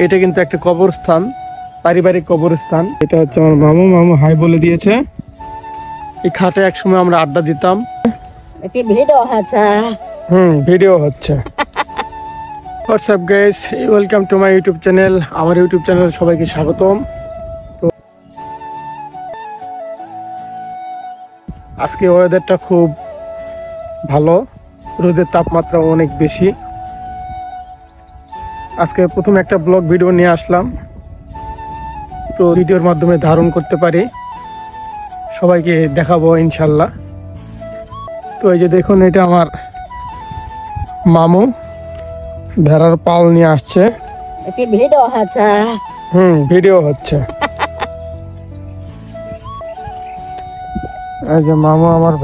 এটা কিন্তু একটা কবরস্থান, পারিবারিক কবরস্থান। এটা হচ্ছে আমার মামু। মামু হাই বলে দিয়েছে। এই খাটে একসময় আমরা আড্ডা দিতাম। ভিডিও হচ্ছে। WhatsApp guys, welcome to my YouTube channel. আমার ইউটিউব চ্যানেলে সবাইকে স্বাগতম। তো আজকে ওয়েদারটা খুব ভালো, রোদের তাপমাত্রা অনেক বেশি। আজকে প্রথম একটা ব্লগ ভিডিও নিয়ে আসলাম, তো ভিডিওর মাধ্যমে ধারণ করতে পারি, সবাইকে দেখাবো ইনশাল্লাহ। তো এই যে দেখুন, এটা আমার মামু ভেড়ার পাল নিয়ে আসছে। ভিডিও হচ্ছে। এই যে মামু আমার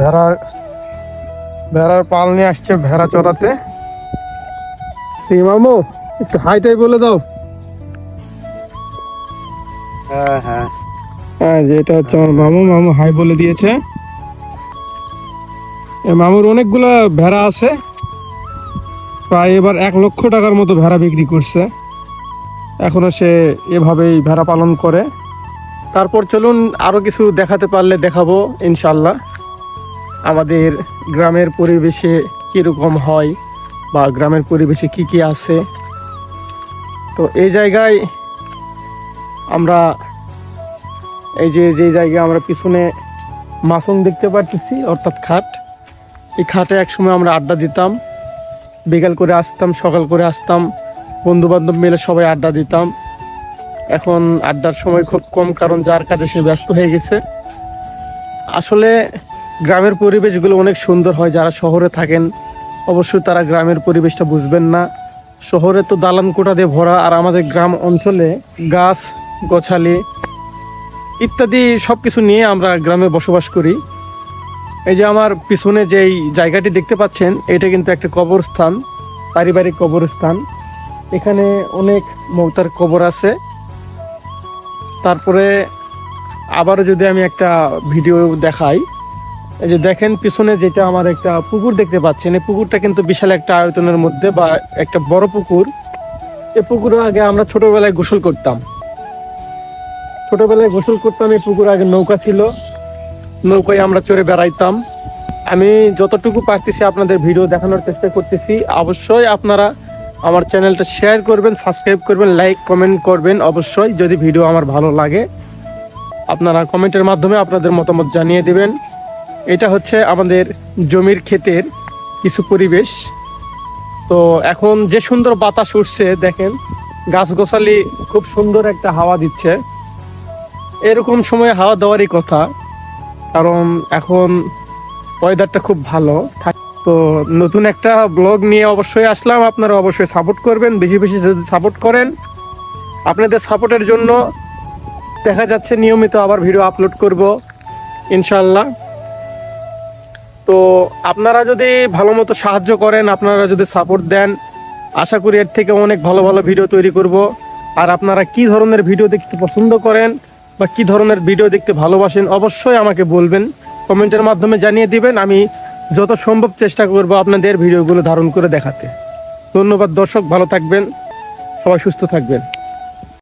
ভেড়ার পাল নিয়ে আসছে ভেড়া চড়াতে। ঠিক মামু, একটু হাইটাই বলে দাও। হ্যাঁ, যে এটা হচ্ছে আমার মামু। মামু হাই বলে দিয়েছে। মামুর অনেকগুলা ভেড়া আছে, প্রায় এবার 1 লক্ষ টাকার মতো ভেড়া বিক্রি করছে। এখনো সে এভাবেই ভেড়া পালন করে। তারপর চলুন আরো কিছু দেখাতে পারলে দেখাবো ইনশাল্লাহ। আমাদের গ্রামের পরিবেশে কিরকম হয় বা গ্রামের পরিবেশে কি কি আছে। তো এই জায়গায় আমরা এই যে জায়গায় আমরা পিছনে মাসুম দেখতে পাচ্ছি, অর্থাৎ খাট। এই খাটে একসময় আমরা আড্ডা দিতাম, বিকাল করে আসতাম, সকাল করে আসতাম, বন্ধু বান্ধব মিলে সবাই আড্ডা দিতাম। এখন আড্ডার সময় খুব কম, কারণ যার কাজে সে ব্যস্ত হয়ে গেছে। আসলে গ্রামের পরিবেশগুলো অনেক সুন্দর হয়। যারা শহরে থাকেন অবশ্যই তারা গ্রামের পরিবেশটা বুঝবেন না। শহরে তো দালান কোঠা দিয়ে ভরা, আর আমাদের গ্রাম অঞ্চলে গাছ গোছালি ইত্যাদি সব কিছু নিয়ে আমরা গ্রামে বসবাস করি। এই যে আমার পিছনে যেই জায়গাটি দেখতে পাচ্ছেন, এটা কিন্তু একটা কবরস্থান, পারিবারিক কবরস্থান। এখানে অনেক মৌতার কবর আছে। তারপরে আবারও যদি আমি একটা ভিডিও দেখাই, এই যে দেখেন পিছনে যেটা আমার একটা পুকুর দেখতে পাচ্ছেন, এই পুকুরটা কিন্তু বিশাল একটা আয়তনের মধ্যে বা একটা বড় পুকুর। এই পুকুরে আগে আমরা ছোটবেলায় গোসল করতাম। এই পুকুরে আগে নৌকা ছিল, নৌকায় আমরা চড়ে বেড়াইতাম। আমি যতটুকু পারতেছি আপনাদের ভিডিও দেখানোর চেষ্টা করতেছি। অবশ্যই আপনারা আমার চ্যানেলটা শেয়ার করবেন, সাবস্ক্রাইব করবেন, লাইক কমেন্ট করবেন। অবশ্যই যদি ভিডিও আমার ভালো লাগে আপনারা কমেন্টের মাধ্যমে আপনাদের মতামত জানিয়ে দেবেন। এটা হচ্ছে আমাদের জমির ক্ষেতের কিছু পরিবেশ। তো এখন যে সুন্দর বাতাস উঠছে দেখেন, গাছগাছালি খুব সুন্দর একটা হাওয়া দিচ্ছে। এরকম সময় হাওয়া দেওয়ারই কথা, কারণ এখন ওয়েদারটা খুব ভালো। তো নতুন একটা ব্লগ নিয়ে অবশ্যই আসলাম। আপনারা অবশ্যই সাপোর্ট করবেন, বেশি বেশি যদি সাপোর্ট করেন। আপনাদের সাপোর্টের জন্য দেখা যাচ্ছে নিয়মিত আবার ভিডিও আপলোড করব ইনশাল্লাহ। তো আপনারা যদি ভালো মতো সাহায্য করেন, আপনারা যদি সাপোর্ট দেন, আশা করি এর থেকে অনেক ভালো ভালো ভিডিও তৈরি করব। আর আপনারা কি ধরনের ভিডিও দেখতে পছন্দ করেন বা কি ধরনের ভিডিও দেখতে ভালোবাসেন অবশ্যই আমাকে বলবেন, কমেন্টের মাধ্যমে জানিয়ে দিবেন। আমি যত সম্ভব চেষ্টা করব আপনাদের ভিডিওগুলো ধারণ করে দেখাতে। ধন্যবাদ দর্শক, ভালো থাকবেন, সবাই সুস্থ থাকবেন।